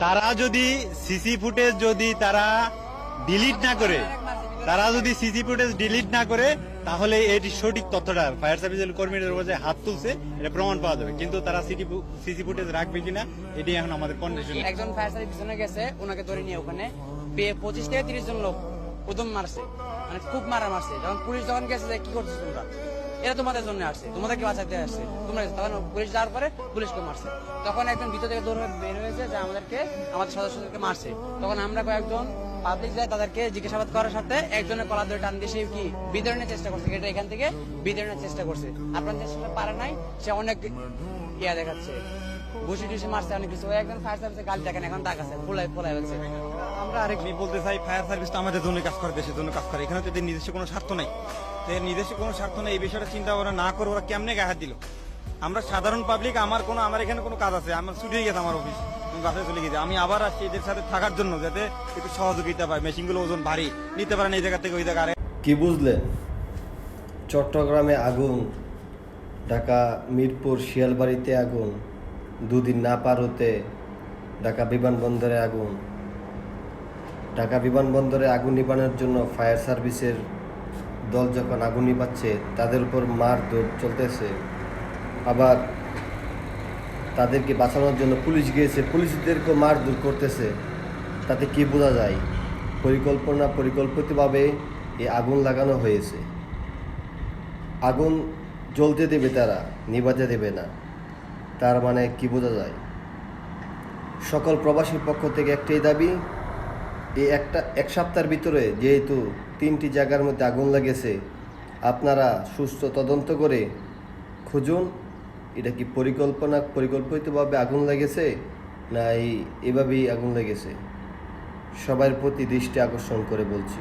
তারা যদি CC footage যদি তারা ডিলিট না করে তাহলে এটি সঠিক তথ্যটা ফায়ার সার্ভিসের কর্মীদের উপর যে হাত তুলছে এটা প্রমাণ পাওয়া যাবে, কিন্তু তারা সিসি ফুটেজ রাখবে কিনা এটি এখন আমাদের কন্ডিশন। একজন ফায়ার সার্ভিস পিছনে গেছে, ওনাকে ধরে নিয়ে ওখানে 25 থেকে 30 জন লোক উদম মারছে, মানে খুব মারছে। যখন পুলিশ গেছে যে কি করছিস তোমরা, এরা তোমাদের জন্য আসছে, তোমাদেরকে বাঁচাতে আসছে তোমরা। তখন পুলিশ যাওয়ার পরে পুলিশকে মারছে। তখন একজন ভিতর থেকে দৌড় বের হয়েছে যে আমাদের সদস্যদেরকে মারছে। তখন আমরা কয়েকজন পাবলিক যায় তাদেরকে জিজ্ঞাসাবাদ করার সাথে একজনের কলা ধরে টান দিয়ে সে কি বিতরণের চেষ্টা করছে, এটা এখান থেকে বিতরণের চেষ্টা করছে। আপনার চেষ্টা পারে নাই, সে অনেক দেখাচ্ছে, ঘুষি টুসি মারছে, অনেক কিছু। একজন ফায়ার সার্ভিসের গাল দেখেন এখন দাগ আছে, ফোলাই হচ্ছে। আমরা আরেক বলতে চাই, ফায়ার সার্ভিস তো আমাদের জন্য কাজ করে, দেশের জন্য কাজ করে। এখানে তো নিজস্ব কোনো স্বার্থ নাই, নিজস্ব কোনো স্বার্থ নেই। এই বিষয়টা চিন্তা ভাবনা না করে ওরা কেমনে গায়ে হাত দিল। আমরা সাধারণ পাবলিক, আমার এখানে কোনো কাজ আছে, আমার ছুটি হয়ে গেছে, আমার অফিস, আমি বাসায় চলে গেছি। আমি আবার আসছি এদের সাথে থাকার জন্য, যাতে একটু সহযোগিতা পাই। মেশিনগুলো ওজন ভারী, নিতে পারেন এই জায়গা থেকে ওই জায়গায়। কি বুঝলেন? চট্টগ্রামে আগুন, ঢাকা মিরপুর শিয়ালবাড়িতে আগুন, দুদিন না পার হতে ঢাকা বিমানবন্দরে আগুন। ঢাকা বিমানবন্দরে আগুন নিবানোর জন্য ফায়ার সার্ভিসের দল যখন আগুন নিবাচ্ছে, তাদের উপর মারধর চলতেছে। আবার তাদেরকে বাঁচানোর জন্য পুলিশ গিয়েছে, পুলিশদেরকেও মারধর করতেছে। তাতে কি বোঝা যায়? পরিকল্পিতভাবে এই আগুন লাগানো হয়েছে। আগুন জ্বলতে দেবে তারা, নিভাতে দেবে না। তার মানে কি বোঝা যায়? সকল প্রবাসীর পক্ষ থেকে একটাই দাবি, এক সপ্তাহের ভিতরে যেহেতু 3টি জায়গার মধ্যে আগুন লেগেছে, আপনারা সুস্থ তদন্ত করে খুঁজুন এটা কি পরিকল্পিতভাবে আগুন লেগেছে না এভাবেই আগুন লেগেছে। সবার প্রতি দৃষ্টি আকর্ষণ করে বলছি।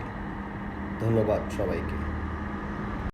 ধন্যবাদ সবাইকে।